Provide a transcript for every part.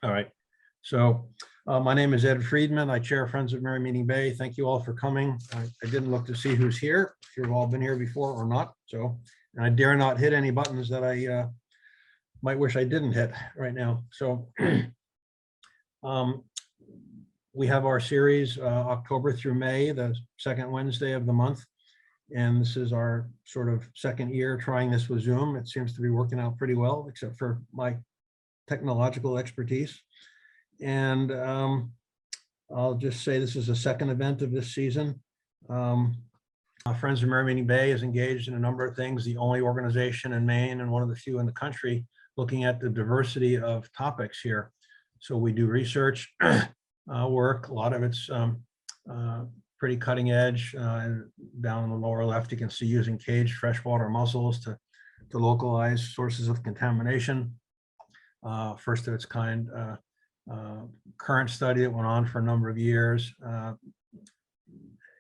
All right. So my name is Ed Friedman. I chair Friends of Merrymeeting Bay. Thank you all for coming. I didn't look to see who's here, if you've all been here before or not. So, and I dare not hit any buttons that I might wish I didn't hit right now. So we have our series October through May, the second Wednesday of the month. And this is our sort of second year trying this with Zoom. It seems to be working out pretty well, except for my technological expertise. And I'll just say this is the second event of this season. Friends of Merrymeeting Bay is engaged in a number of things, the only organization in Maine and one of the few in the country looking at the diversity of topics here. So we do research work, a lot of it's pretty cutting edge. Down in the lower left, you can see using caged freshwater mussels to localize sources of contamination. First of its kind current study that went on for a number of years.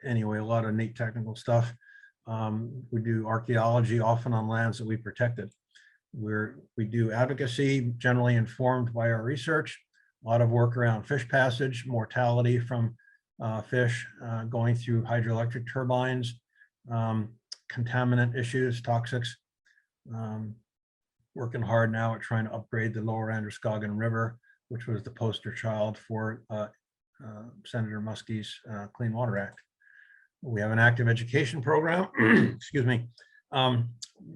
Anyway, a lot of neat technical stuff. We do archaeology, often on lands that we protected. We do advocacy, generally informed by our research. A lot of work around fish passage, mortality from fish going through hydroelectric turbines, contaminant issues, toxics. Working hard now at trying to upgrade the lower Androscoggin River, which was the poster child for Senator Muskie's Clean Water Act. We have an active education program, excuse me. A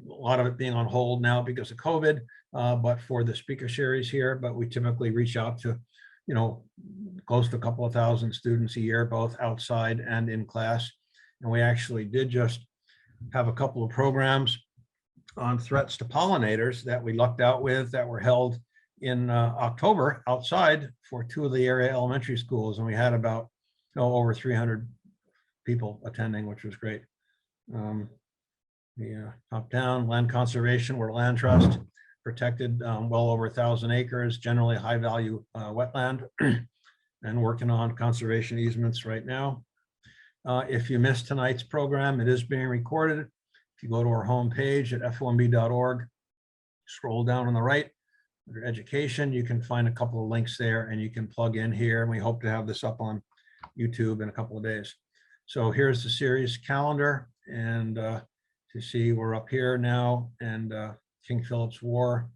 lot of it being on hold now because of COVID, but for the speaker series here, but we typically reach out to, you know, close to a couple of thousand students a year, both outside and in class. And we actually did just have a couple of programs on threats to pollinators that we lucked out with that were held in October outside for two of the area elementary schools. And we had about over 300 people attending, which was great. Top down land conservation, we're land trust, protected well over 1,000 acres, generally high value wetland, and working on conservation easements right now. If you missed tonight's program, it is being recorded. If you go to our homepage at f1b.org, scroll down on the right, under education, you can find a couple of links there and you can plug in here. And we hope to have this up on YouTube in a couple of days. So here's the series calendar. And to see, we're up here now, and King Philip's War.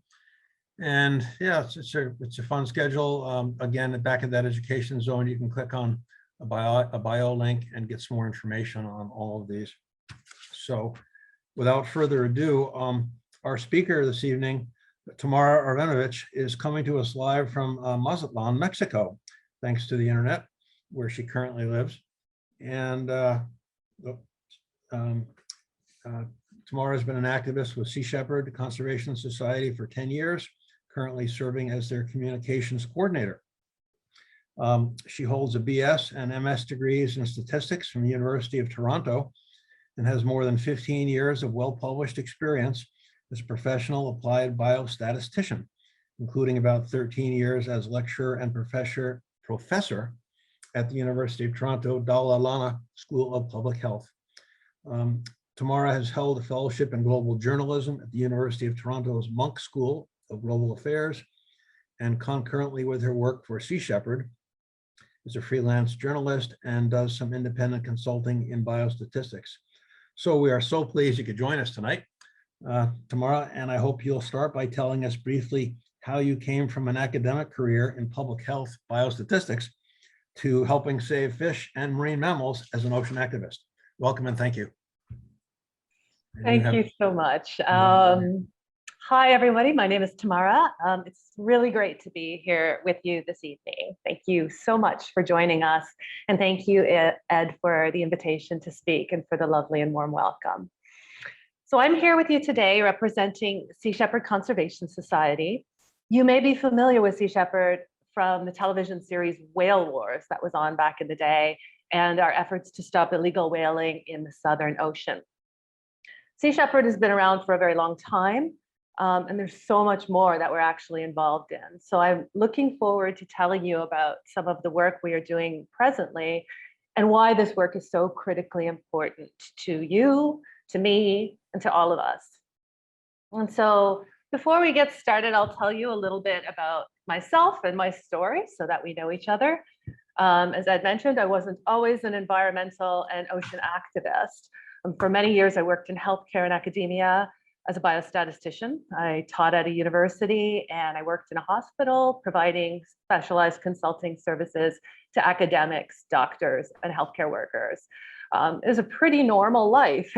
And yeah, it's a fun schedule. Again, at the back of that education zone, you can click on a bio link and get some more information on all of these. So without further ado, our speaker this evening, Tamara Arenovich, is coming to us live from Mazatlan, Mexico, thanks to the internet, where she currently lives. And Tamara has been an activist with Sea Shepherd Conservation Society for 10 years, currently serving as their communications coordinator. She holds a BS and MS degrees in statistics from the University of Toronto and has more than 15 years of well-published experience as a professional applied biostatistician, including about 13 years as lecturer and professor at the University of Toronto Dalla Lana School of Public Health. Tamara has held a fellowship in global journalism at the University of Toronto's Monk School of Global Affairs, and concurrently with her work for Sea Shepherd, is a freelance journalist and does some independent consulting in biostatistics. So we are so pleased you could join us tonight, Tamara, and I hope you'll start by telling us briefly how you came from an academic career in public health biostatistics to helping save fish and marine mammals as an ocean activist. Welcome and thank you. Thank you so much. Hi, everybody. My name is Tamara. It's really great to be here with you this evening. Thank you so much for joining us. And thank you, Ed, for the invitation to speak and for the lovely and warm welcome. So I'm here with you today representing Sea Shepherd Conservation Society. You may be familiar with Sea Shepherd from the television series Whale Wars that was on back in the day, and our efforts to stop illegal whaling in the Southern Ocean. Sea Shepherd has been around for a very long time, and there's so much more that we're actually involved in. So I'm looking forward to telling you about some of the work we are doing presently and why this work is so critically important to you, to me, and to all of us. And so Before we get started, I'll tell you a little bit about myself and my story so that we know each other. As Ed mentioned, I wasn't always an environmental and ocean activist. For many years, I worked in healthcare and academia as a biostatistician. I taught at a university and I worked in a hospital providing specialized consulting services to academics, doctors, and healthcare workers. It was a pretty normal life.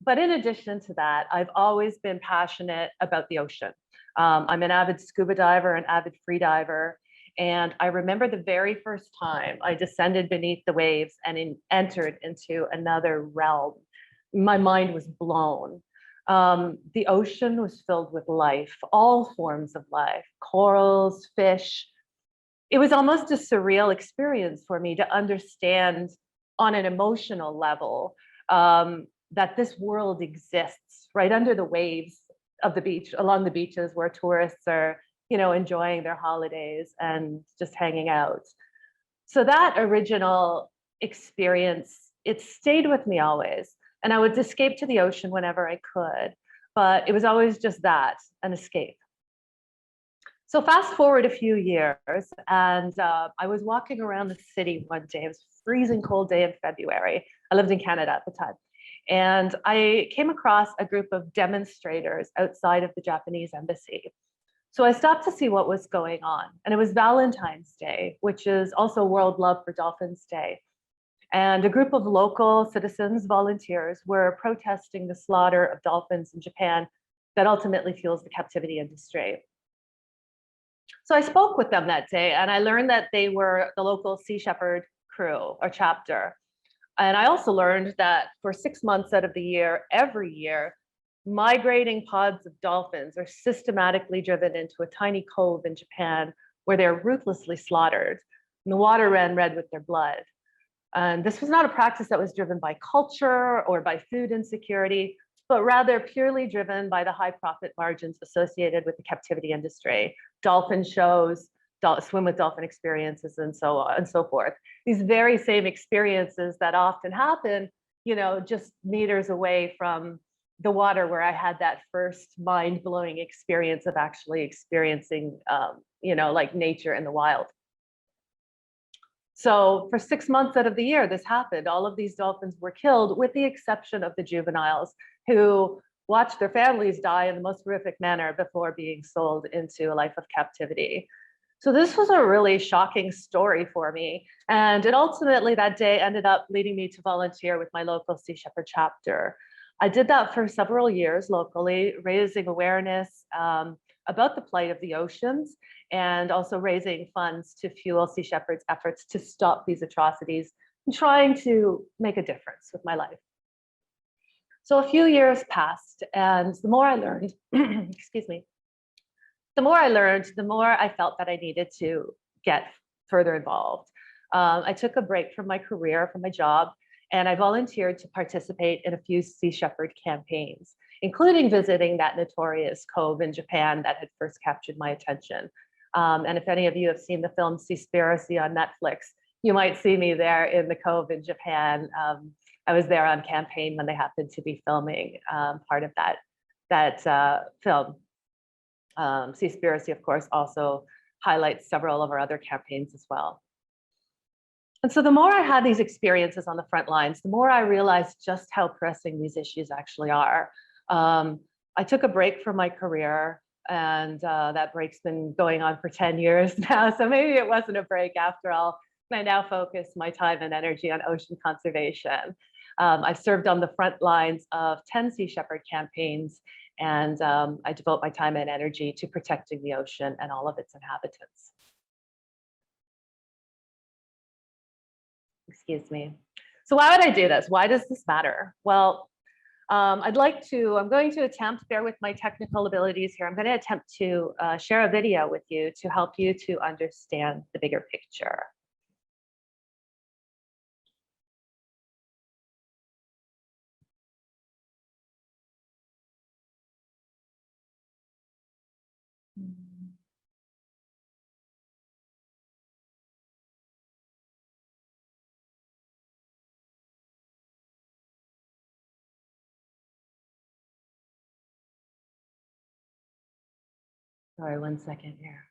But in addition to that, I've always been passionate about the ocean. I'm an avid scuba diver, an avid free diver. And I remember the very first time I descended beneath the waves and entered into another realm. My mind was blown. The ocean was filled with life, all forms of life, corals, fish. It was almost a surreal experience for me to understand on an emotional level that this world exists right under the waves of the beach, along the beaches where tourists are, enjoying their holidays and just hanging out. So that original experience, it stayed with me always. And I would escape to the ocean whenever I could, but it was always just that, an escape. So fast forward a few years, and I was walking around the city one day. It was a freezing cold day in February. I lived in Canada at the time. And I came across a group of demonstrators outside of the Japanese embassy. So I stopped to see what was going on. And it was Valentine's Day, which is also World Love for Dolphins Day. And a group of local citizens, volunteers, were protesting the slaughter of dolphins in Japan that ultimately fuels the captivity industry. So I spoke with them that day, and I learned that they were the local Sea Shepherd crew or chapter. And I also learned that for 6 months out of the year, every year, migrating pods of dolphins are systematically driven into a tiny cove in Japan where they're ruthlessly slaughtered. And the water ran red with their blood. And this was not a practice that was driven by culture or by food insecurity, but rather purely driven by the high profit margins associated with the captivity industry, dolphin shows, swim with dolphin experiences, and so on and so forth. These very same experiences that often happen, just meters away from the water where I had that first mind-blowing experience of actually experiencing, like nature in the wild. So for 6 months out of the year, this happened. All of these dolphins were killed with the exception of the juveniles who watched their families die in the most horrific manner before being sold into a life of captivity. So this was a really shocking story for me. And it ultimately that day ended up leading me to volunteer with my local Sea Shepherd chapter. I did that for several years locally, raising awareness about the plight of the oceans and also raising funds to fuel Sea Shepherd's efforts to stop these atrocities and trying to make a difference with my life. So a few years passed, and the more I learned, excuse me, the more I learned, the more I felt that I needed to get further involved. I took a break from my career, from my job, and I volunteered to participate in a few Sea Shepherd campaigns, including visiting that notorious cove in Japan that had first captured my attention. And if any of you have seen the film Seaspiracy on Netflix, you might see me there in the cove in Japan. I was there on campaign when they happened to be filming part of that film. Seaspiracy, of course, also highlights several of our other campaigns as well. And so the more I had these experiences on the front lines, the more I realized just how pressing these issues actually are. I took a break from my career, and that break's been going on for 10 years now. So maybe it wasn't a break after all. I now focus my time and energy on ocean conservation. I've served on the front lines of 10 Sea Shepherd campaigns, and I devote my time and energy to protecting the ocean and all of its inhabitants. Excuse me. So why would I do this? Why does this matter? Well, I'm going to attempt, bear with my technical abilities here, I'm going to attempt to share a video with you to help you to understand the bigger picture. Sorry, 1 second here.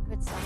Good song.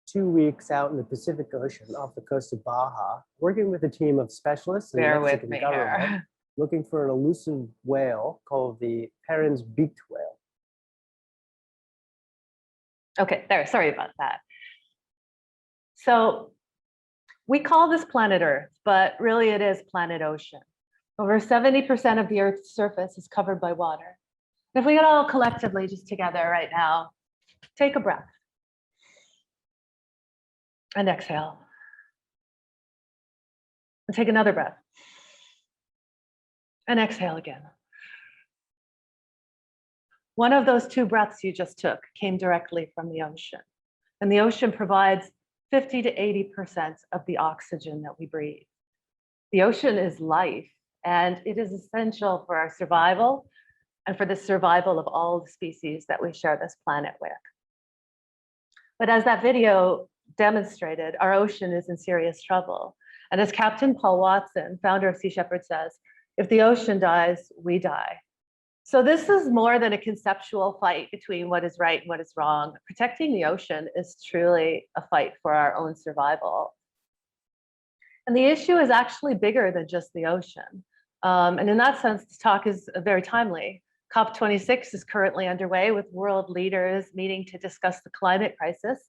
2 weeks out in the Pacific Ocean off the coast of Baja, working with a team of specialists in the Bear with Mexican me government, here. looking for an elusive whale called the Perrin's beaked whale. Okay, there, sorry about that. So we call this planet Earth, but really it is planet ocean. Over 70% of the Earth's surface is covered by water. And if we get all collectively just together right now, take a breath and exhale. And take another breath and exhale again. One of those 2 breaths you just took came directly from the ocean. And the ocean provides 50 to 80% of the oxygen that we breathe. The ocean is life, and it is essential for our survival and for the survival of all the species that we share this planet with. But as that video demonstrated, our ocean is in serious trouble. And as Captain Paul Watson, founder of Sea Shepherd, says, if the ocean dies, we die. So this is more than a conceptual fight between what is right and what is wrong. Protecting the ocean is truly a fight for our own survival. And the issue is actually bigger than just the ocean. And in that sense, this talk is very timely. COP26 is currently underway with world leaders meeting to discuss the climate crisis.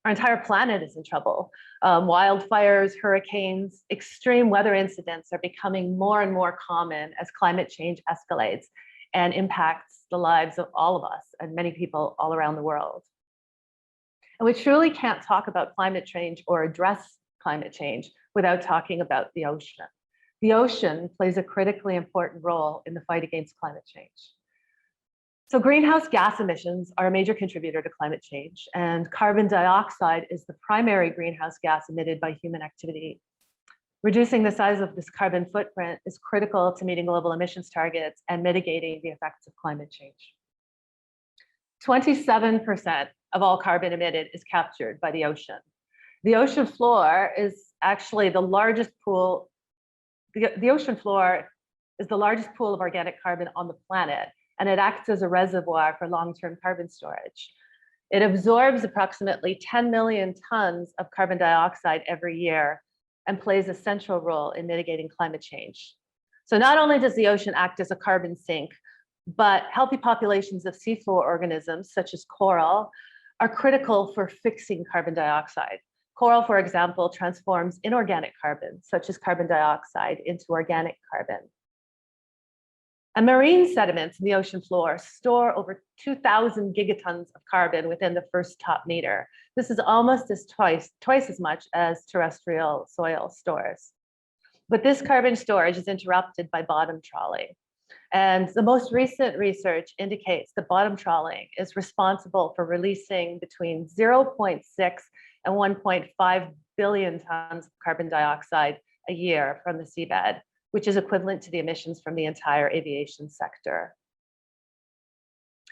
Our entire planet is in trouble. Wildfires, hurricanes, extreme weather incidents are becoming more and more common as climate change escalates and impacts the lives of all of us and many people all around the world. And we truly can't talk about climate change or address climate change without talking about the ocean. The ocean plays a critically important role in the fight against climate change. So greenhouse gas emissions are a major contributor to climate change, and carbon dioxide is the primary greenhouse gas emitted by human activity. Reducing the size of this carbon footprint is critical to meeting global emissions targets and mitigating the effects of climate change. 27% of all carbon emitted is captured by the ocean. The ocean floor is actually the largest pool. The ocean floor is the largest pool of organic carbon on the planet, and it acts as a reservoir for long-term carbon storage. It absorbs approximately 10 million tons of carbon dioxide every year and plays a central role in mitigating climate change. So not only does the ocean act as a carbon sink, but healthy populations of seafloor organisms, such as coral, are critical for fixing carbon dioxide. Coral, for example, transforms inorganic carbon, such as carbon dioxide, into organic carbon. And marine sediments in the ocean floor store over 2,000 gigatons of carbon within the first top meter. This is almost twice as much as terrestrial soil stores. But this carbon storage is interrupted by bottom trawling. And the most recent research indicates that bottom trawling is responsible for releasing between 0.6 and 1.5 billion tons of carbon dioxide a year from the seabed, which is equivalent to the emissions from the entire aviation sector.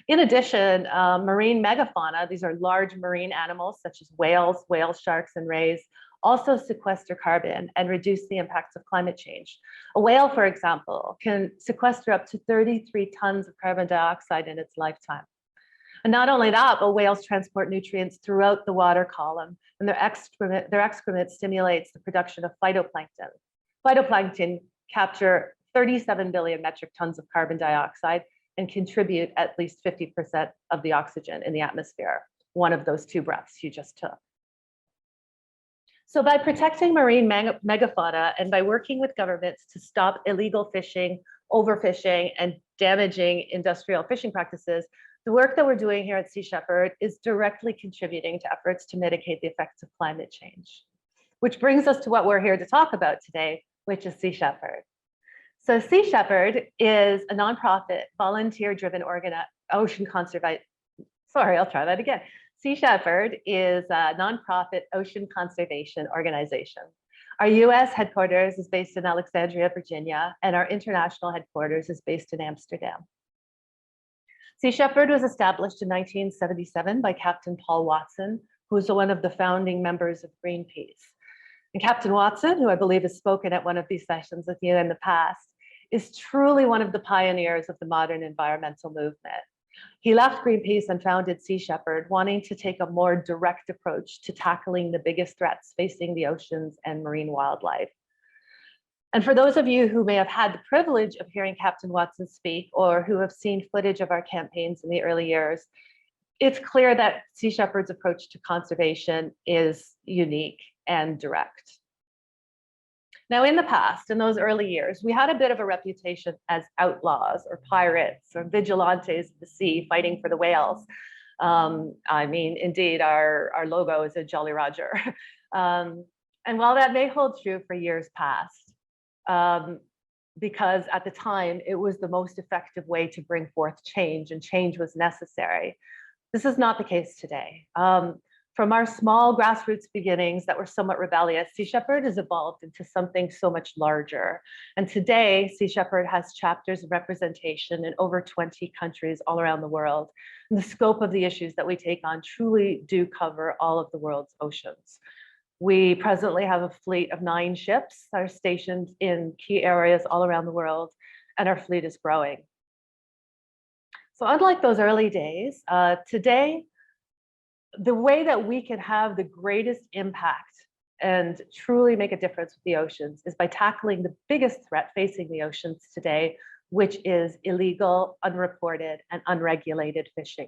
In addition, marine megafauna, these are large marine animals such as whales, whale sharks, and rays, also sequester carbon and reduce the impacts of climate change. A whale, for example, can sequester up to 33 tons of carbon dioxide in its lifetime. And not only that, but whales transport nutrients throughout the water column, and their excrement stimulates the production of phytoplankton. Phytoplankton capture 37 billion metric tons of carbon dioxide and contribute at least 50% of the oxygen in the atmosphere, one of those two breaths you just took. So by protecting marine megafauna and by working with governments to stop illegal fishing, overfishing, and damaging industrial fishing practices, the work that we're doing here at Sea Shepherd is directly contributing to efforts to mitigate the effects of climate change. Which brings us to what we're here to talk about today, which is Sea Shepherd. So Sea Shepherd is a nonprofit, volunteer-driven ocean conservation. Sorry, I'll try that again. Sea Shepherd is a nonprofit ocean conservation organization. Our US headquarters is based in Alexandria, Virginia, and our international headquarters is based in Amsterdam. Sea Shepherd was established in 1977 by Captain Paul Watson, who was one of the founding members of Greenpeace. And Captain Watson, who I believe has spoken at one of these sessions with you in the past, is truly one of the pioneers of the modern environmental movement. He left Greenpeace and founded Sea Shepherd, wanting to take a more direct approach to tackling the biggest threats facing the oceans and marine wildlife. And for those of you who may have had the privilege of hearing Captain Watson speak or who have seen footage of our campaigns in the early years, it's clear that Sea Shepherd's approach to conservation is unique and direct. Now, in the past, in those early years, we had a bit of a reputation as outlaws or pirates or vigilantes of the sea fighting for the whales. I mean, indeed, our logo is a Jolly Roger. And while that may hold true for years past, because at the time it was the most effective way to bring forth change and change was necessary, this is not the case today. From our small grassroots beginnings that were somewhat rebellious, Sea Shepherd has evolved into something so much larger. And today, Sea Shepherd has chapters of representation in over 20 countries all around the world. And the scope of the issues that we take on truly do cover all of the world's oceans. We presently have a fleet of 9 ships that are stationed in key areas all around the world, and our fleet is growing. So unlike those early days, today, the way that we can have the greatest impact and truly make a difference with the oceans is by tackling the biggest threat facing the oceans today, which is illegal, unreported, and unregulated fishing.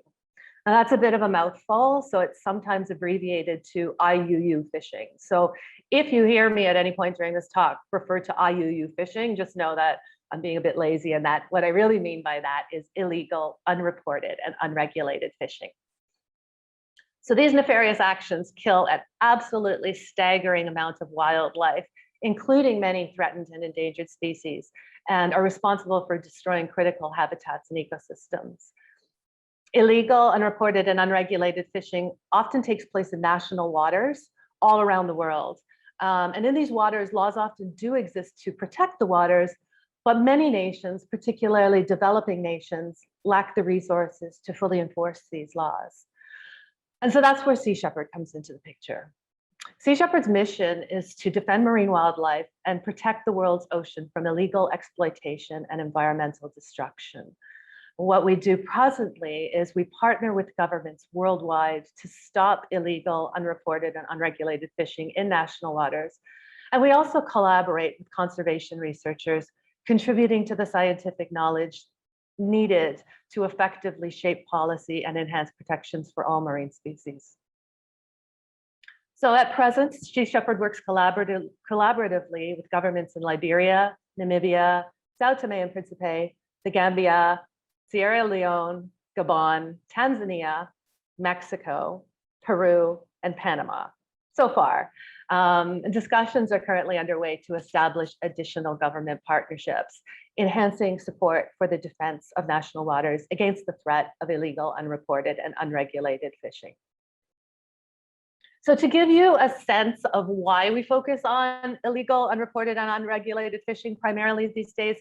Now that's a bit of a mouthful, so it's sometimes abbreviated to IUU fishing. So if you hear me at any point during this talk refer to IUU fishing, just know that I'm being a bit lazy and that what I really mean by that is illegal, unreported, and unregulated fishing. So these nefarious actions kill an absolutely staggering amount of wildlife, including many threatened and endangered species, and are responsible for destroying critical habitats and ecosystems. Illegal, unreported, and unregulated fishing often takes place in national waters all around the world. And in these waters, laws often do exist to protect the waters, but many nations, particularly developing nations, lack the resources to fully enforce these laws. And so that's where Sea Shepherd comes into the picture. Sea Shepherd's mission is to defend marine wildlife and protect the world's ocean from illegal exploitation and environmental destruction. What we do presently is we partner with governments worldwide to stop illegal, unreported, and unregulated fishing in national waters. And we also collaborate with conservation researchers, contributing to the scientific knowledge needed to effectively shape policy and enhance protections for all marine species. So at present, Sea Shepherd works collaboratively with governments in Liberia, Namibia, Sao Tome and Principe, the Gambia, Sierra Leone, Gabon, Tanzania, Mexico, Peru, and Panama so far. Discussions are currently underway to establish additional government partnerships, enhancing support for the defense of national waters against the threat of illegal, unreported, and unregulated fishing. So to give you a sense of why we focus on illegal, unreported, and unregulated fishing primarily these days,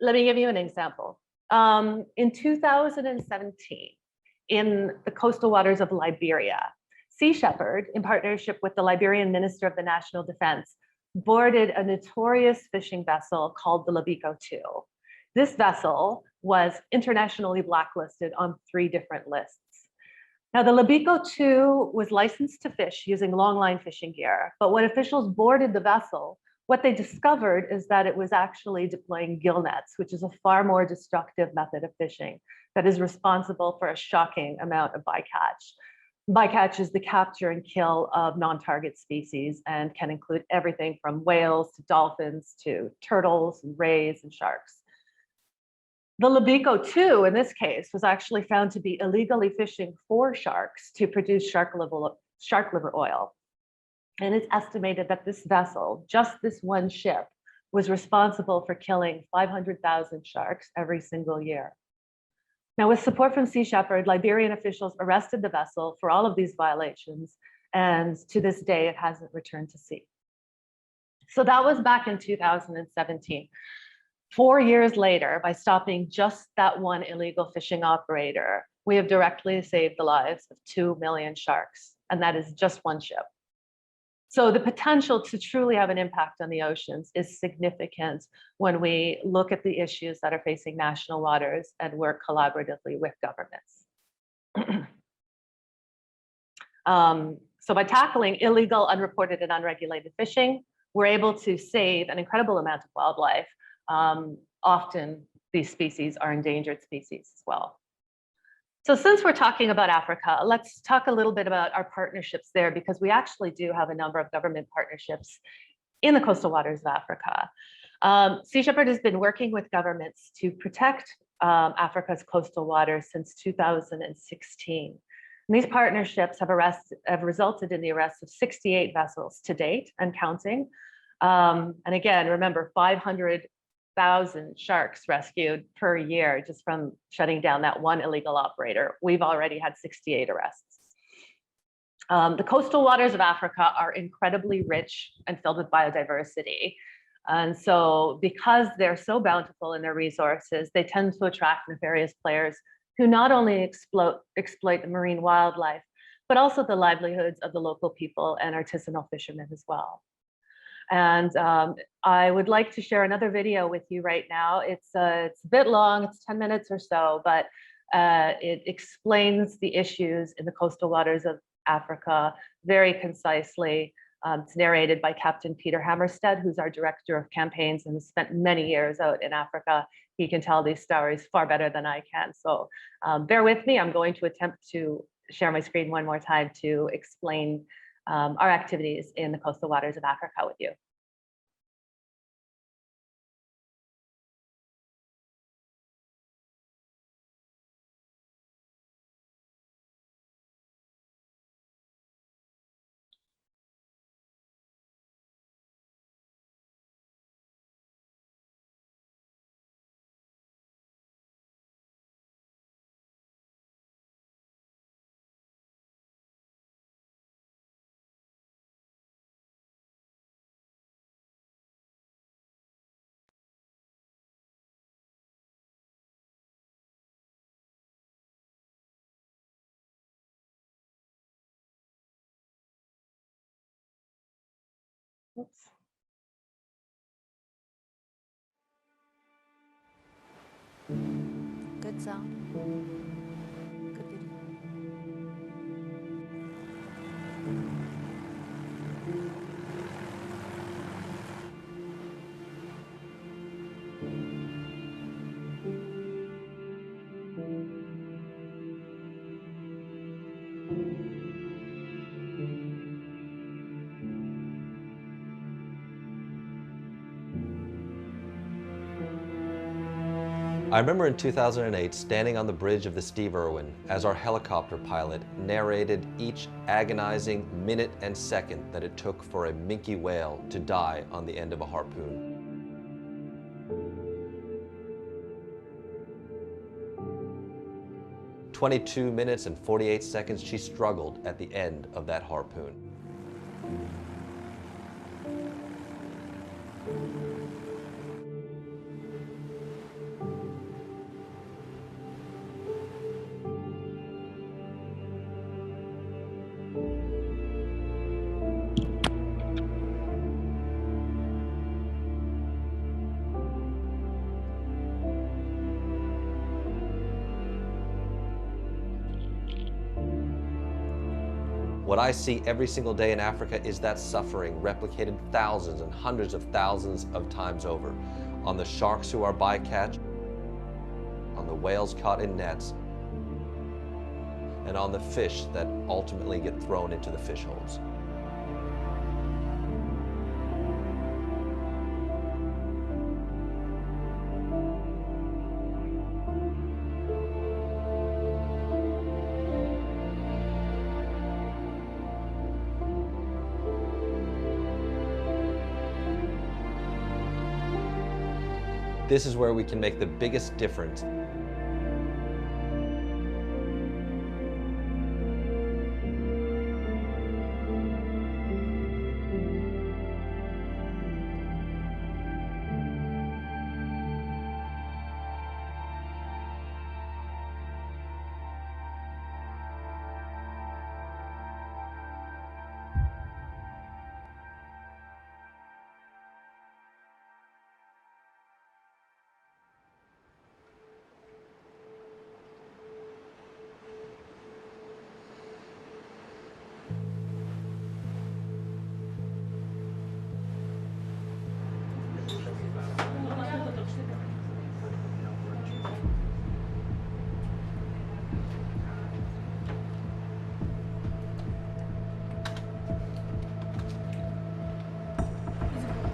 let me give you an example. In 2017, in the coastal waters of Liberia, Sea Shepherd, in partnership with the Liberian Minister of the National Defense, boarded a notorious fishing vessel called the Libico II. This vessel was internationally blacklisted on 3 different lists. Now, the Libico II was licensed to fish using longline fishing gear, but when officials boarded the vessel, what they discovered is that it was actually deploying gill nets, which is a far more destructive method of fishing that is responsible for a shocking amount of bycatch. Bycatch is the capture and kill of non-target species and can include everything from whales to dolphins to turtles and rays and sharks. The Libico II, in this case, was actually found to be illegally fishing for sharks to produce shark liver oil. And it's estimated that this vessel, just this one ship, was responsible for killing 500,000 sharks every single year. Now, with support from Sea Shepherd, Liberian officials arrested the vessel for all of these violations, and to this day, it hasn't returned to sea. So that was back in 2017. 4 years later, by stopping just that one illegal fishing operator, we have directly saved the lives of 2 million sharks, and that is just one ship. So the potential to truly have an impact on the oceans is significant when we look at the issues that are facing national waters and work collaboratively with governments. So by tackling illegal, unreported, and unregulated fishing, we're able to save an incredible amount of wildlife. Often these species are endangered species as well. So since we're talking about Africa, let's talk a little bit about our partnerships there, because we actually do have a number of government partnerships in the coastal waters of Africa. Sea Shepherd has been working with governments to protect Africa's coastal waters since 2016. And these partnerships have resulted in the arrest of 68 vessels to date and counting. And again, remember, 500,000 sharks rescued per year just from shutting down that one illegal operator. We've already had 68 arrests. The coastal waters of Africa are incredibly rich and filled with biodiversity. And so because they're so bountiful in their resources, they tend to attract nefarious players who not only exploit the marine wildlife, but also the livelihoods of the local people and artisanal fishermen as well. And I would like to share another video with you right now. It's a bit long, it's 10 minutes or so, but it explains the issues in the coastal waters of Africa very concisely. It's narrated by Captain Peter Hammerstead, who's our director of campaigns and has spent many years out in Africa. He can tell these stories far better than I can. So bear with me. I'm going to attempt to share my screen one more time to explain our activities in the coastal waters of Africa with you. Oops. Good sound. Good video. I remember in 2008 standing on the bridge of the Steve Irwin as our helicopter pilot narrated each agonizing minute and second that it took for a minke whale to die on the end of a harpoon. "22 minutes and 48 seconds she struggled at the end of that harpoon. What I see every single day in Africa is that suffering replicated thousands and hundreds of thousands of times over. On the sharks who are bycatch, on the whales caught in nets, and on the fish that ultimately get thrown into the fish holes. This is where we can make the biggest difference.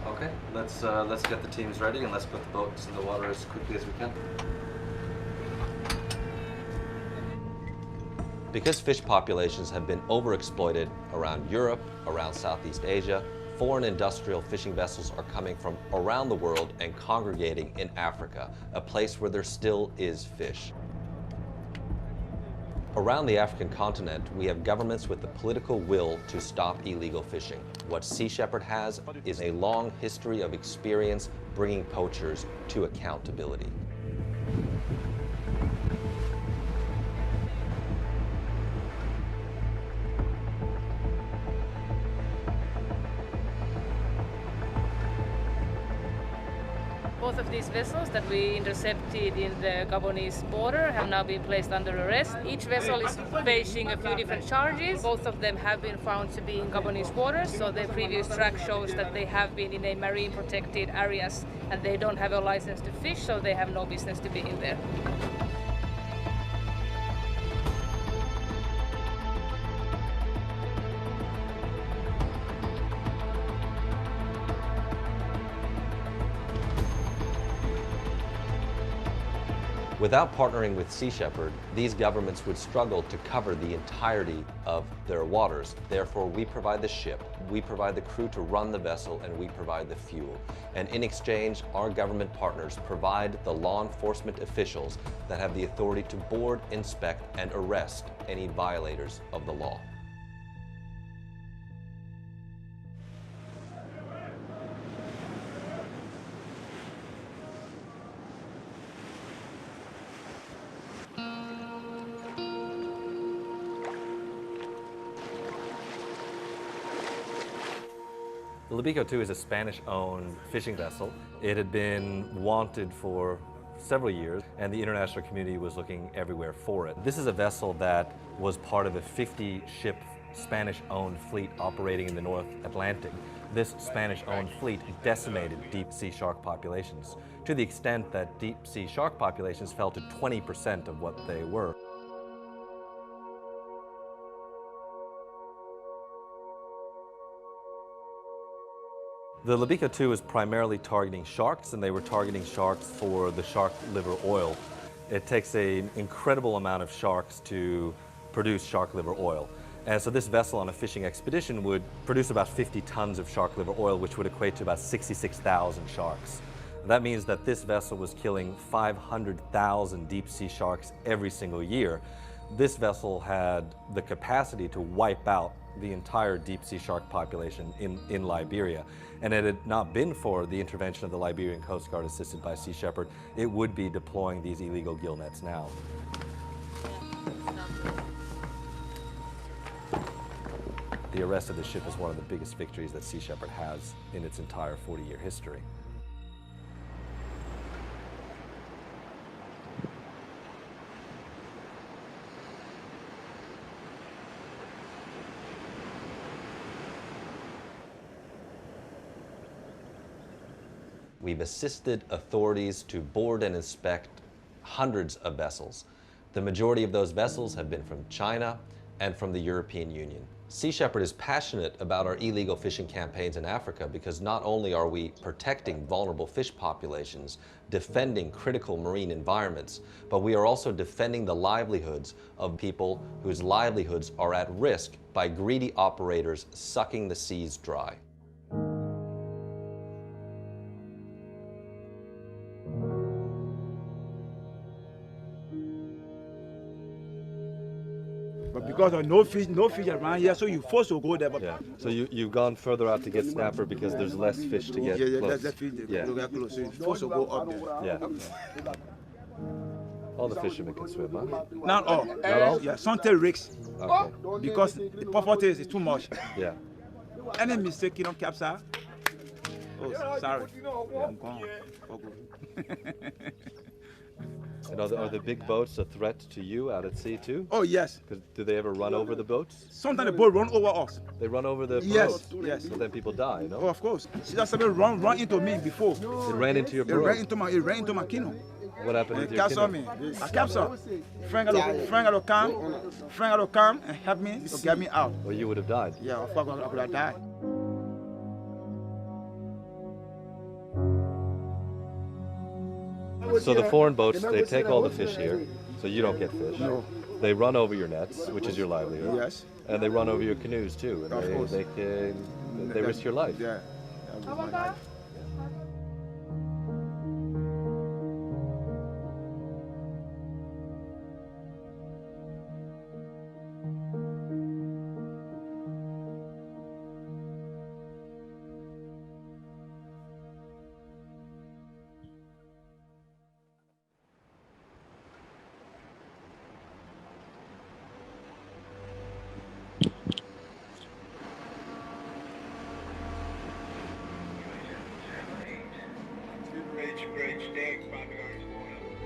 Okay, let's get the teams ready and let's put the boats in the water as quickly as we can. Because fish populations have been overexploited around Europe, around Southeast Asia, foreign industrial fishing vessels are coming from around the world and congregating in Africa, a place where there still is fish. Around the African continent, we have governments with the political will to stop illegal fishing. What Sea Shepherd has is a long history of experience bringing poachers to accountability. Both of these vessels that we intercepted in the Gabonese border have now been placed under arrest. Each vessel is facing a few different charges. Both of them have been found to be in Gabonese waters, so their previous track shows that they have been in a marine protected areas and they don't have a license to fish, so they have no business to be in there. Without partnering with Sea Shepherd, these governments would struggle to cover the entirety of their waters. Therefore, we provide the ship, we provide the crew to run the vessel, and we provide the fuel. And in exchange, our government partners provide the law enforcement officials that have the authority to board, inspect, and arrest any violators of the law. The Libico 2 is a Spanish-owned fishing vessel. It had been wanted for several years, and the international community was looking everywhere for it. This is a vessel that was part of a 50-ship Spanish-owned fleet operating in the North Atlantic. This Spanish-owned fleet decimated deep-sea shark populations to the extent that deep-sea shark populations fell to 20% of what they were. The Libico 2 is primarily targeting sharks, and they were targeting sharks for the shark liver oil. It takes an incredible amount of sharks to produce shark liver oil. And so this vessel on a fishing expedition would produce about 50 tons of shark liver oil, which would equate to about 66,000 sharks. That means that this vessel was killing 500,000 deep-sea sharks every single year. This vessel had the capacity to wipe out the entire deep-sea shark population in Liberia. And had it not been for the intervention of the Liberian Coast Guard assisted by Sea Shepherd, it would be deploying these illegal gill nets now. The arrest of the ship is one of the biggest victories that Sea Shepherd has in its entire 40-year history. We've assisted authorities to board and inspect hundreds of vessels. The majority of those vessels have been from China and from the European Union. Sea Shepherd is passionate about our illegal fishing campaigns in Africa because not only are we protecting vulnerable fish populations, defending critical marine environments, but we are also defending the livelihoods of people whose livelihoods are at risk by greedy operators sucking the seas dry. But because of no fish around here, so you forced to go there. But Yeah. So you've gone further out to get snapper because there's less fish to get close. that's fish Yeah. to get close. So you forced to go up there. Yeah. All the fishermen can swim, huh? Not all. Not all? Yeah, some take risks Okay. because the poverty is too much. Yeah. Any mistake, you don't capsize. Oh, sorry. Yeah, I'm gone. Okay. And are the big boats a threat to you out at sea too? Oh yes. 'Cause do they ever run over the boats? Sometimes the boat run over us. They run over the Yes, boats? yes. So then people die, no? Oh, of course. See that somebody run into me before. It ran into your It boat. ran into my canoe. What happened It with your captured canoe? me. I captured. Friend got to come and help me to get me out. Or you would have died. Yeah, of course I could have died. So the foreign boats, they take all the fish here, so you don't get fish. No. They run over your nets, which is your livelihood. Yes. And they run over your canoes too, and Of course. they risk your life. Yeah. That was my life. Great steak, probably already going up.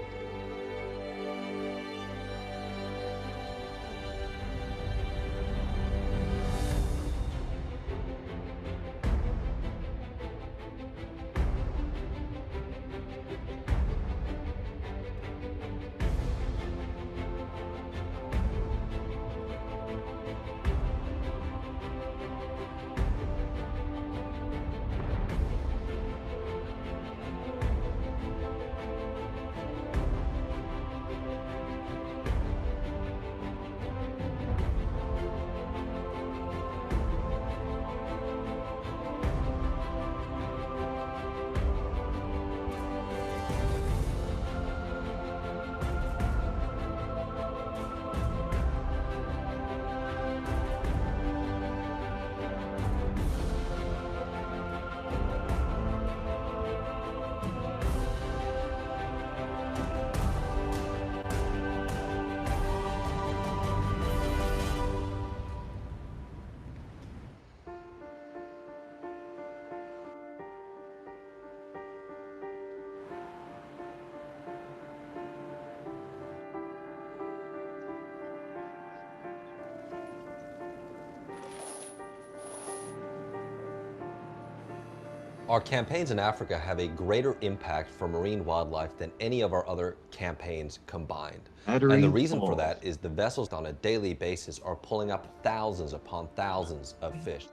Our campaigns in Africa have a greater impact for marine wildlife than any of our other campaigns combined. And the reason for that is the vessels on a daily basis are pulling up thousands upon thousands of fish.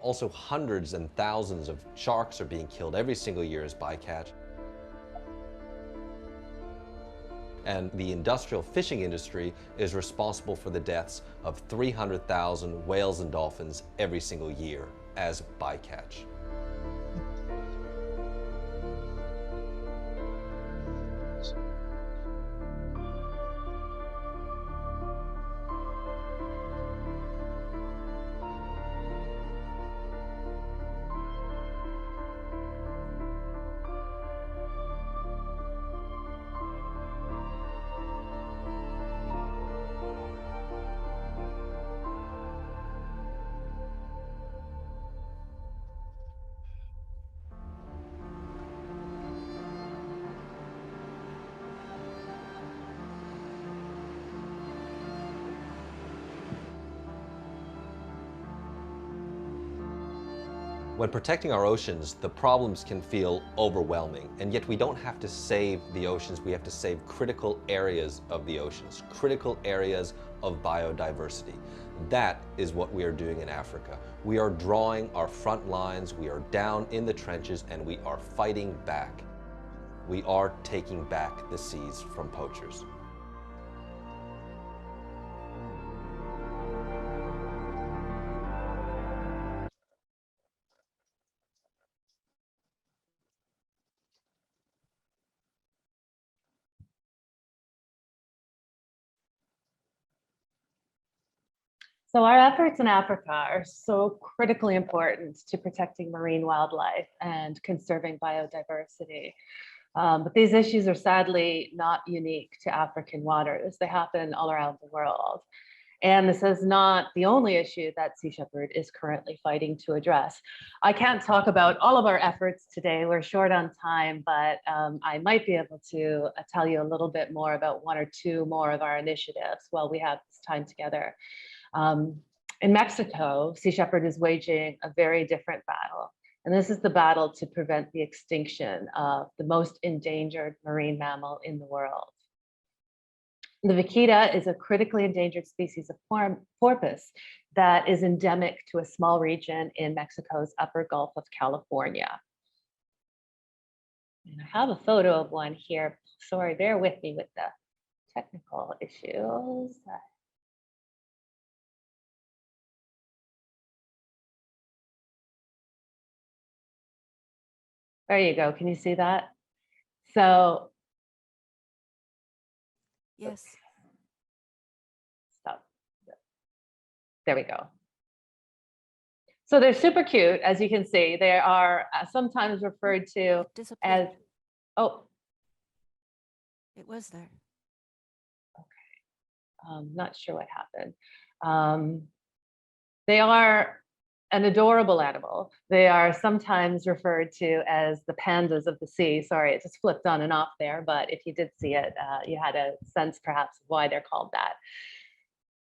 Also, hundreds and thousands of sharks are being killed every single year as bycatch. And the industrial fishing industry is responsible for the deaths of 300,000 whales and dolphins every single year as bycatch. When protecting our oceans, the problems can feel overwhelming, and yet we don't have to save the oceans, we have to save critical areas of the oceans, critical areas of biodiversity. That is what we are doing in Africa. We are drawing our front lines, we are down in the trenches, and we are fighting back. We are taking back the seas from poachers. So our efforts in Africa are so critically important to protecting marine wildlife and conserving biodiversity. But these issues are sadly not unique to African waters. They happen all around the world. And this is not the only issue that Sea Shepherd is currently fighting to address. I can't talk about all of our efforts today. We're short on time, but I might be able to tell you a little bit more about one or two more of our initiatives while we have this time together. In Mexico, Sea Shepherd is waging a very different battle. And this is the battle to prevent the extinction of the most endangered marine mammal in the world. The vaquita is a critically endangered species of porpoise that is endemic to a small region in Mexico's upper Gulf of California. And I have a photo of one here. Sorry, bear with me with the technical issues. There you go. Can you see that? So, Yes. stop. There we go. So they're super cute, as you can see. They are sometimes referred to as, Disappeared. oh, It was there. not sure what happened. They are an adorable animal. They are sometimes referred to as the pandas of the sea. Sorry, it just flipped on and off there, but if you did see it, you had a sense perhaps of why they're called that.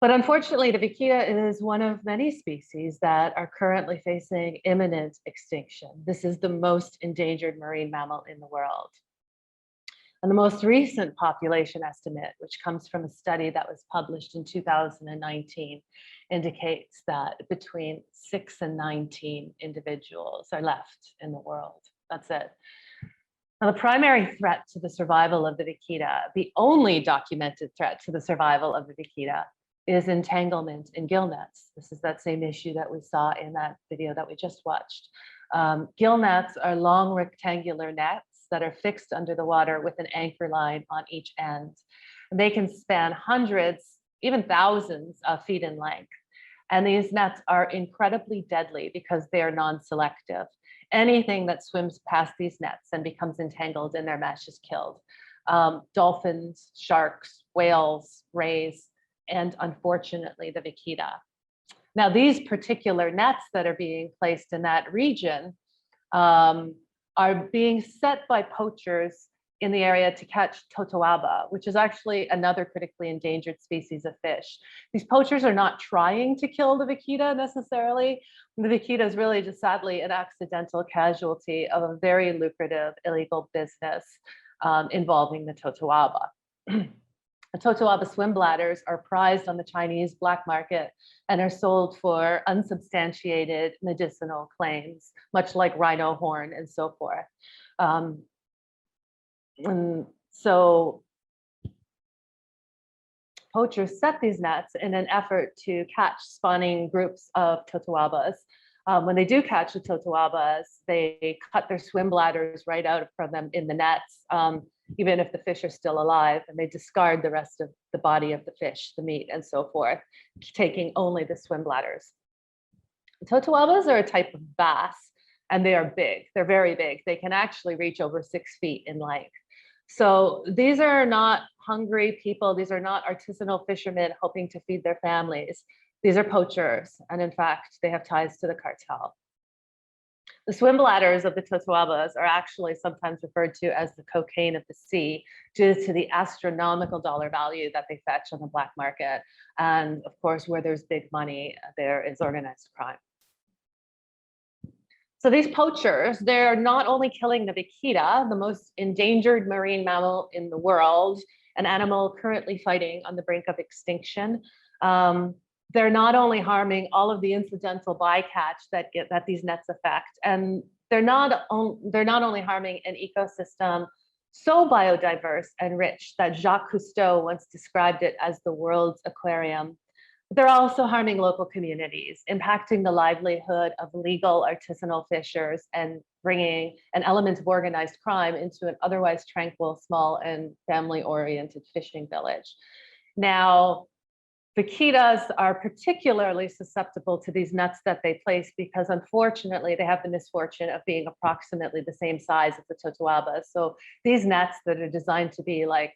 But unfortunately, the vaquita is one of many species that are currently facing imminent extinction. This is the most endangered marine mammal in the world. And the most recent population estimate, which comes from a study that was published in 2019, indicates that between 6 and 19 individuals are left in the world. That's it. Now, the primary threat to the survival of the vaquita, the only documented threat to the survival of the vaquita, is entanglement in gill nets. This is that same issue that we saw in that video that we just watched. Gill nets are long rectangular nets that are fixed under the water with an anchor line on each end. And they can span hundreds, even thousands of feet in length. And these nets are incredibly deadly because they are non-selective. Anything that swims past these nets and becomes entangled in their mesh is killed. Dolphins, sharks, whales, rays, and unfortunately the vaquita. Now, these particular nets that are being placed in that region are being set by poachers in the area to catch totoaba, which is actually another critically endangered species of fish. These poachers are not trying to kill the vaquita necessarily. The vaquita is really just sadly an accidental casualty of a very lucrative illegal business involving the totoaba. The totoaba swim bladders are prized on the Chinese black market and are sold for unsubstantiated medicinal claims, much like rhino horn and so forth. And so poachers set these nets in an effort to catch spawning groups of totoabas. When they do catch the totoabas, they cut their swim bladders right out from them in the nets, even if the fish are still alive, and they discard the rest of the body of the fish, the meat and so forth, taking only the swim bladders. The totoabas are a type of bass, and they are big. They're very big. They can actually reach over 6 feet in length. So these are not hungry people. These are not artisanal fishermen hoping to feed their families. These are poachers. And in fact, they have ties to the cartel. The swim bladders of the totoabas are actually sometimes referred to as the cocaine of the sea due to the astronomical dollar value that they fetch on the black market. And of course, where there's big money, there is organized crime. So these poachers, they're not only killing the vaquita, the most endangered marine mammal in the world, an animal currently fighting on the brink of extinction. They're not only harming all of the incidental bycatch that these nets affect, and they're not only harming an ecosystem so biodiverse and rich that Jacques Cousteau once described it as the world's aquarium. They're also harming local communities, impacting the livelihood of legal artisanal fishers and bringing an element of organized crime into an otherwise tranquil, small and family-oriented fishing village. Now, vaquitas are particularly susceptible to these nets that they place because unfortunately they have the misfortune of being approximately the same size as the totoabas. So these nets that are designed to be like,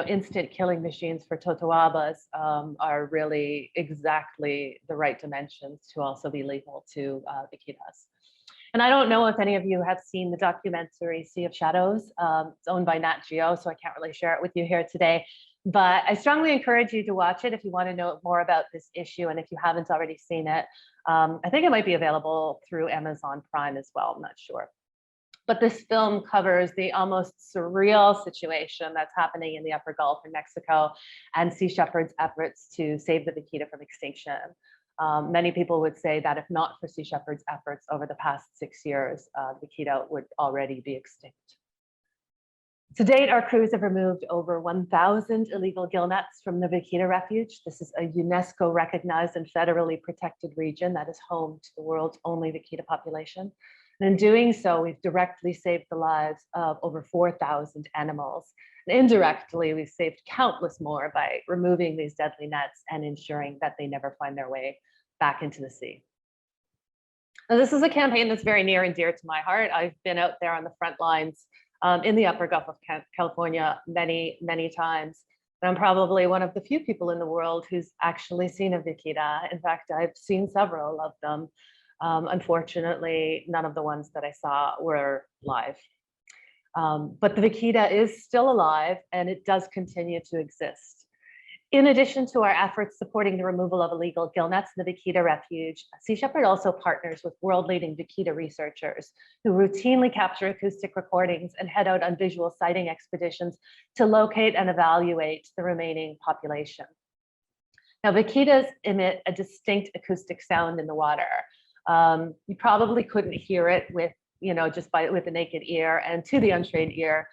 instant killing machines for totoabas are really exactly the right dimensions to also be lethal to vaquitas. And I don't know if any of you have seen the documentary Sea of Shadows. It's owned by Nat Geo, so I can't really share it with you here today. But I strongly encourage you to watch it if you want to know more about this issue and if you haven't already seen it. I think it might be available through Amazon Prime as well, I'm not sure. But this film covers the almost surreal situation that's happening in the Upper Gulf in Mexico and Sea Shepherd's efforts to save the vaquita from extinction. Many people would say that if not for Sea Shepherd's efforts over the past 6 years, vaquita would already be extinct. To date, our crews have removed over 1,000 illegal gill nets from the Vaquita Refuge. This is a UNESCO recognized and federally protected region that is home to the world's only vaquita population. And in doing so, we've directly saved the lives of over 4,000 animals. And indirectly, we've saved countless more by removing these deadly nets and ensuring that they never find their way back into the sea. Now, this is a campaign that's very near and dear to my heart. I've been out there on the front lines in the Upper Gulf of California many, many times. And I'm probably one of the few people in the world who's actually seen a vaquita. In fact, I've seen several of them. Unfortunately, none of the ones that I saw were live. But the vaquita is still alive and it does continue to exist. In addition to our efforts supporting the removal of illegal gill nets in the Vaquita Refuge, Sea Shepherd also partners with world-leading vaquita researchers who routinely capture acoustic recordings and head out on visual sighting expeditions to locate and evaluate the remaining population. Now, vaquitas emit a distinct acoustic sound in the water. You probably couldn't hear it with, just with the naked ear, and to the untrained ear,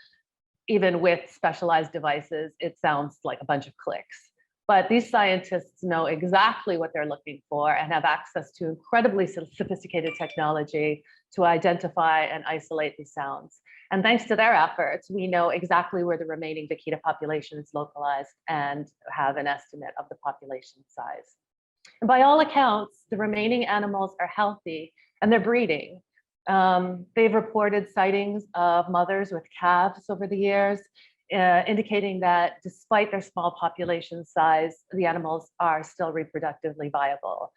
even with specialized devices, it sounds like a bunch of clicks. But these scientists know exactly what they're looking for and have access to incredibly sophisticated technology to identify and isolate these sounds. And thanks to their efforts, we know exactly where the remaining vaquita population is localized and have an estimate of the population size. And by all accounts, the remaining animals are healthy and they're breeding. They've reported sightings of mothers with calves over the years, indicating that despite their small population size, the animals are still reproductively viable.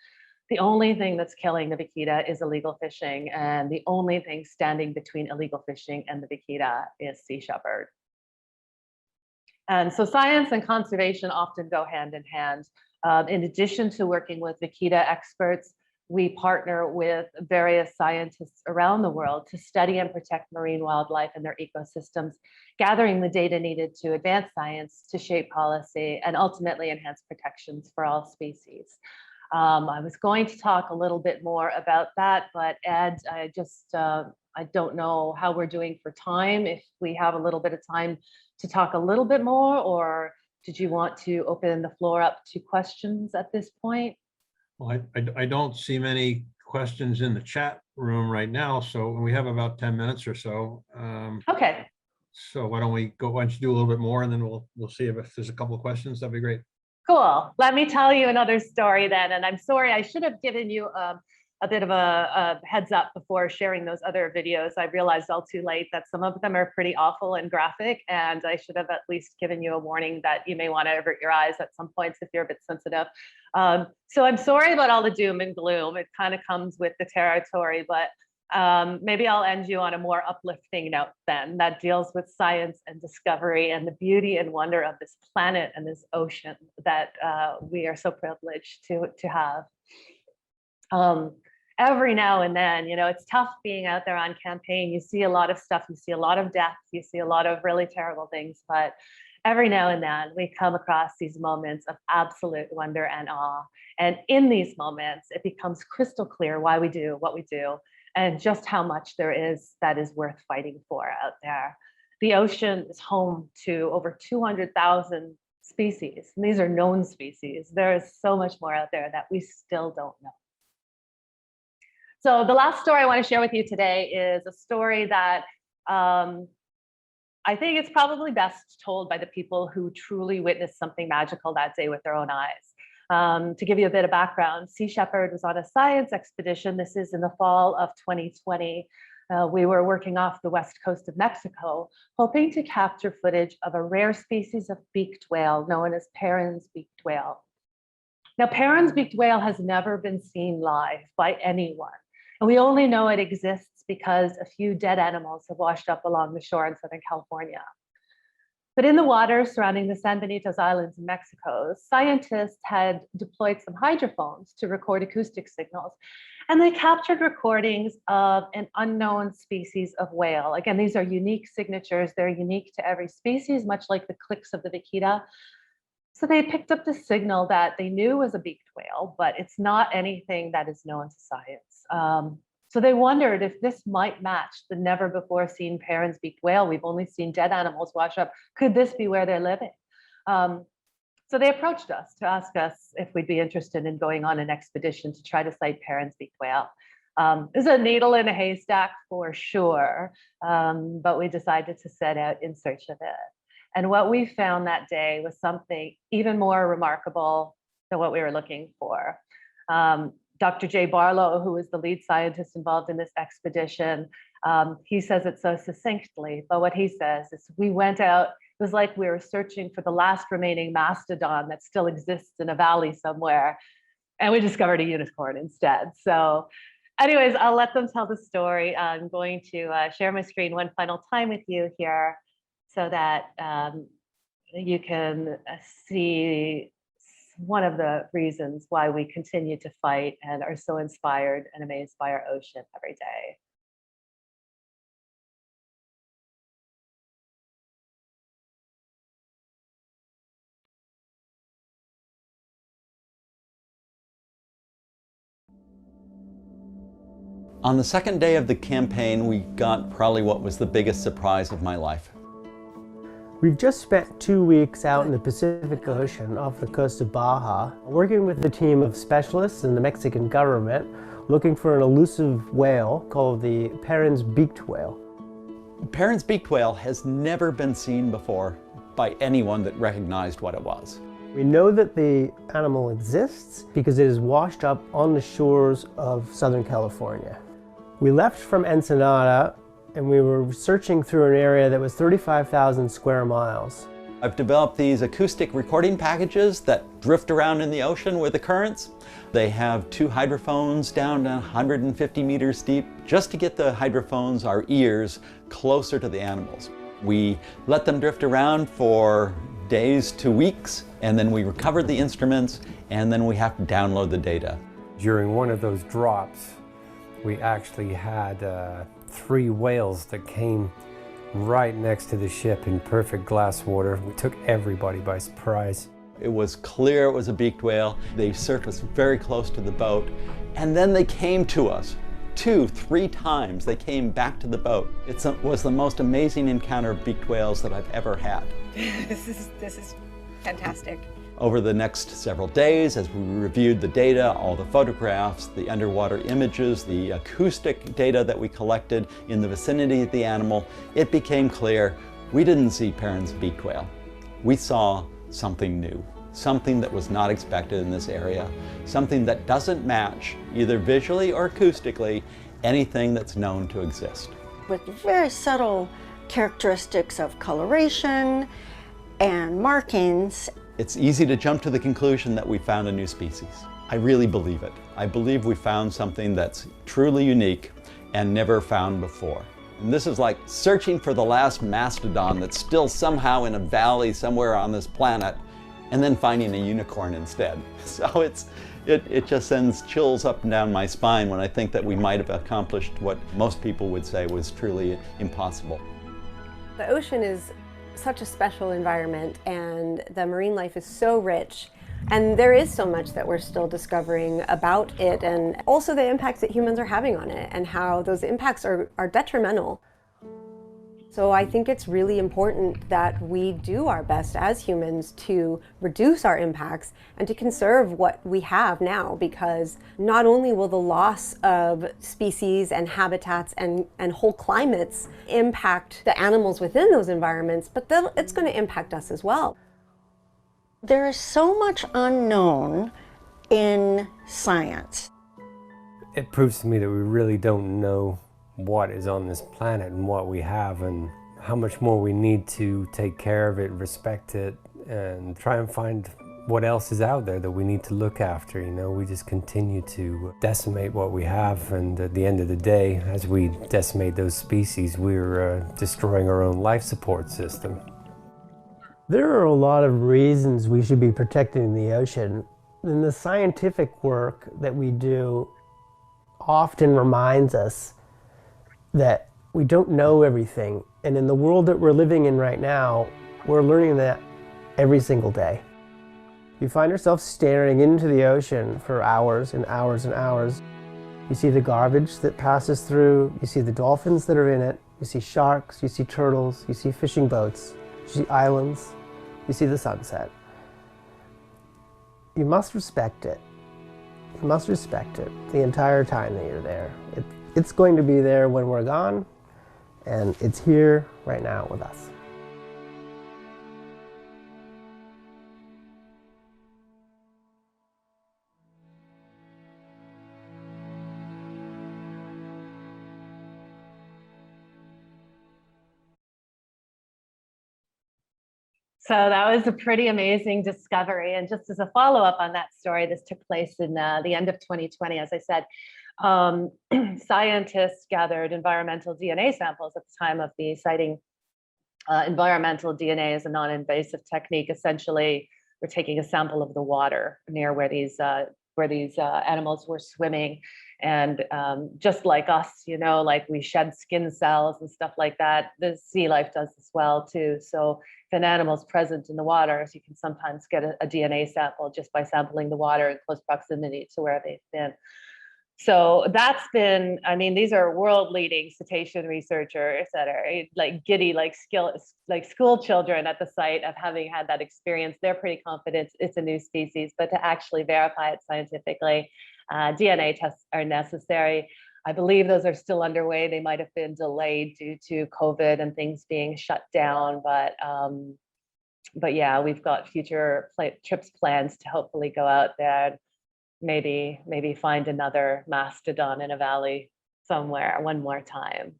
The only thing that's killing the vaquita is illegal fishing, and the only thing standing between illegal fishing and the vaquita is sea shepherd. And so science and conservation often go hand in hand. In addition to working with vaquita experts, we partner with various scientists around the world to study and protect marine wildlife and their ecosystems, gathering the data needed to advance science, to shape policy, and ultimately enhance protections for all species. I was going to talk a little bit more about that, but Ed, I don't know how we're doing for time, if we have a little bit of time to talk a little bit more, or did you want to open the floor up to questions at this point? Well, I don't see many questions in the chat room right now, so we have about 10 minutes or so. Okay. So why don't you do a little bit more, and then we'll see if there's a couple of questions. That'd be great. Cool. Let me tell you another story then. And I'm sorry, I should have given you a bit of a heads up before sharing those other videos. I realized all too late that some of them are pretty awful and graphic, and I should have at least given you a warning that you may want to avert your eyes at some points if you're a bit sensitive. So I'm sorry about all the doom and gloom. It kind of comes with the territory, but maybe I'll end you on a more uplifting note then, that deals with science and discovery and the beauty and wonder of this planet and this ocean that we are so privileged to have. Every now and then, it's tough being out there on campaign. You see a lot of stuff, you see a lot of death, you see a lot of really terrible things, but every now and then we come across these moments of absolute wonder and awe. And in these moments, it becomes crystal clear why we do what we do, and just how much there is that is worth fighting for out there. The ocean is home to over 200,000 species, and these are known species. There is so much more out there that we still don't know. So the last story I want to share with you today is a story that I think it's probably best told by the people who truly witnessed something magical that day with their own eyes. To give you a bit of background, Sea Shepherd was on a science expedition. This is in the fall of 2020. We were working off the west coast of Mexico, hoping to capture footage of a rare species of beaked whale known as Perrin's beaked whale. Now, Perrin's beaked whale has never been seen live by anyone, and we only know it exists because a few dead animals have washed up along the shore in Southern California. But in the waters surrounding the San Benito's Islands in Mexico, scientists had deployed some hydrophones to record acoustic signals, and they captured recordings of an unknown species of whale. Again, these are unique signatures. They're unique to every species, much like the clicks of the vaquita. So they picked up the signal that they knew was a beaked whale, but it's not anything that is known to science. So they wondered if this might match the never before seen Perrin's beaked whale. We've only seen dead animals wash up. Could this be where they're living? So they approached us to ask us if we'd be interested in going on an expedition to try to sight Perrin's beaked whale. It was a needle in a haystack for sure, but we decided to set out in search of it. And what we found that day was something even more remarkable than what we were looking for. Dr. Jay Barlow, who was the lead scientist involved in this expedition, he says it so succinctly, but what he says is we went out, it was like we were searching for the last remaining mastodon that still exists in a valley somewhere, and we discovered a unicorn instead. So anyways, I'll let them tell the story. I'm going to share my screen one final time with you here so that you can see one of the reasons why we continue to fight and are so inspired and amazed by our ocean every day. On the second day of the campaign, we got probably what was the biggest surprise of my life. We've just spent 2 weeks out in the Pacific Ocean off the coast of Baja, working with a team of specialists in the Mexican government, looking for an elusive whale called the Perrin's beaked whale. Perrin's beaked whale has never been seen before by anyone that recognized what it was. We know that the animal exists because it is washed up on the shores of Southern California. We left from Ensenada and we were searching through an area that was 35,000 square miles. I've developed these acoustic recording packages that drift around in the ocean with the currents. They have 2 hydrophones down to 150 meters deep, just to get the hydrophones, our ears, closer to the animals. We let them drift around for days to weeks, and then we recover the instruments, and then we have to download the data. During one of those drops, we actually had 3 whales that came right next to the ship in perfect glass water. We took everybody by surprise. It was clear it was a beaked whale. They surfaced very close to the boat, and then they came to us 2, 3 times. They came back to the boat. It was the most amazing encounter of beaked whales that I've ever had. This is fantastic. Over the next several days, as we reviewed the data, all the photographs, the underwater images, the acoustic data that we collected in the vicinity of the animal, it became clear we didn't see Perrin's beaked whale. We saw something new, something that was not expected in this area, something that doesn't match, either visually or acoustically, anything that's known to exist. With very subtle characteristics of coloration and markings. It's easy to jump to the conclusion that we found a new species. I really believe it. I believe we found something that's truly unique and never found before. And this is like searching for the last mastodon that's still somehow in a valley somewhere on this planet, and then finding a unicorn instead. So it just sends chills up and down my spine when I think that we might have accomplished what most people would say was truly impossible. The ocean is such a special environment, and the marine life is so rich, and there is so much that we're still discovering about it, and also the impacts that humans are having on it and how those impacts are detrimental. So I think it's really important that we do our best as humans to reduce our impacts and to conserve what we have now, because not only will the loss of species and habitats and whole climates impact the animals within those environments, but it's going to impact us as well. There is so much unknown in science. It proves to me that we really don't know what is on this planet and what we have, and how much more we need to take care of it, respect it, and try and find what else is out there that we need to look after. You know, we just continue to decimate what we have, and at the end of the day, as we decimate those species, we're destroying our own life support system. There are a lot of reasons we should be protecting the ocean, and the scientific work that we do often reminds us that we don't know everything. And in the world that we're living in right now, we're learning that every single day. You find yourself staring into the ocean for hours and hours and hours. You see the garbage that passes through, you see the dolphins that are in it, you see sharks, you see turtles, you see fishing boats, you see islands, you see the sunset. You must respect it. You must respect it the entire time that you're there. It's going to be there when we're gone, and it's here right now with us. So that was a pretty amazing discovery. And just as a follow-up on that story, this took place in the end of 2020, as I said. Scientists gathered environmental DNA samples at the time of the sighting. Environmental DNA is a non-invasive technique. Essentially, we're taking a sample of the water near where these animals were swimming. And just like us, you know, like we shed skin cells and stuff like that, the sea life does as well too. So if an animal's present in the water, you can sometimes get a DNA sample just by sampling the water in close proximity to where they've been. So that's been, I mean, these are world leading cetacean researchers that are like giddy, like school children at the site of having had that experience. They're pretty confident it's a new species, but to actually verify it scientifically, DNA tests are necessary. I believe those are still underway. They might have been delayed due to COVID and things being shut down, but yeah, we've got future trips plans to hopefully go out there. Maybe find another mastodon in a valley somewhere one more time.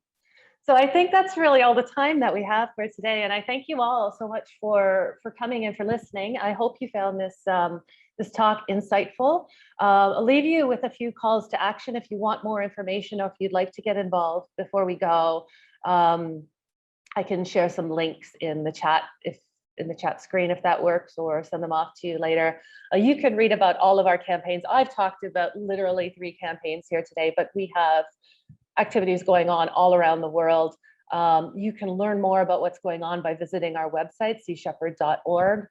So I think that's really all the time that we have for today. And I thank you all so much for coming and for listening. I hope you found this this talk insightful. I'll leave you with a few calls to action if you want more information or if you'd like to get involved before we go. I can share some links in the chat in the chat screen if that works, or send them off to you later. You can read about all of our campaigns. I've talked about literally 3 campaigns here today, but we have activities going on all around the world. You can learn more about what's going on by visiting our website, seashepherd.org.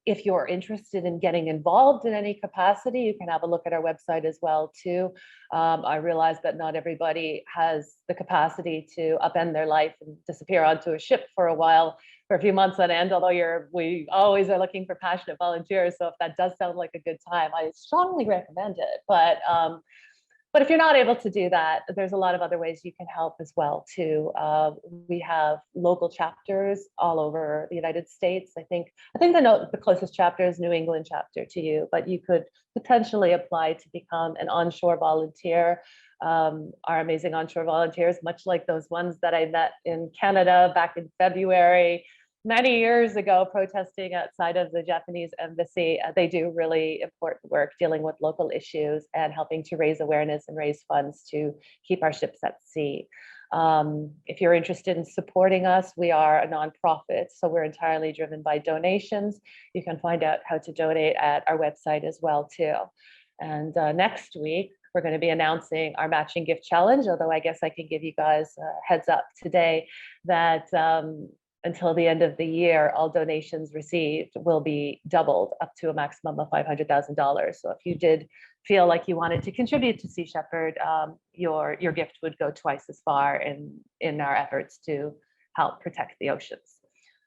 If you're interested in getting involved in any capacity, you can have a look at our website as well too. I realize that not everybody has the capacity to upend their life and disappear onto a ship for a while, for a few months on end, although we always are looking for passionate volunteers. So if that does sound like a good time, I strongly recommend it. But if you're not able to do that, there's a lot of other ways you can help as well too. We have local chapters all over the United States. I think the closest chapter is New England chapter to you, but you could potentially apply to become an onshore volunteer. Our amazing onshore volunteers, much like those ones that I met in Canada back in February, many years ago, protesting outside of the Japanese embassy. They do really important work dealing with local issues and helping to raise awareness and raise funds to keep our ships at sea. If you're interested in supporting us, we are a nonprofit, so we're entirely driven by donations. You can find out how to donate at our website as well too. And next week, we're going to be announcing our matching gift challenge, although I guess I can give you guys a heads up today that until the end of the year, all donations received will be doubled up to a maximum of $500,000. So if you did feel like you wanted to contribute to Sea Shepherd, your gift would go twice as far in our efforts to help protect the oceans.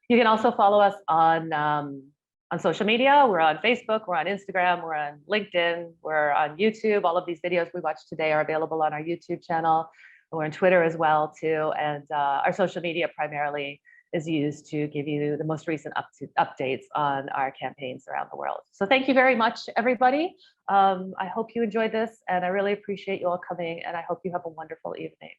You can also follow us on social media. We're on Facebook, we're on Instagram, we're on LinkedIn, we're on YouTube. All of these videos we watched today are available on our YouTube channel. We're on Twitter as well too. And our social media primarily is used to give you the most recent updates on our campaigns around the world. So thank you very much, everybody. I hope you enjoyed this, and I really appreciate you all coming, and I hope you have a wonderful evening.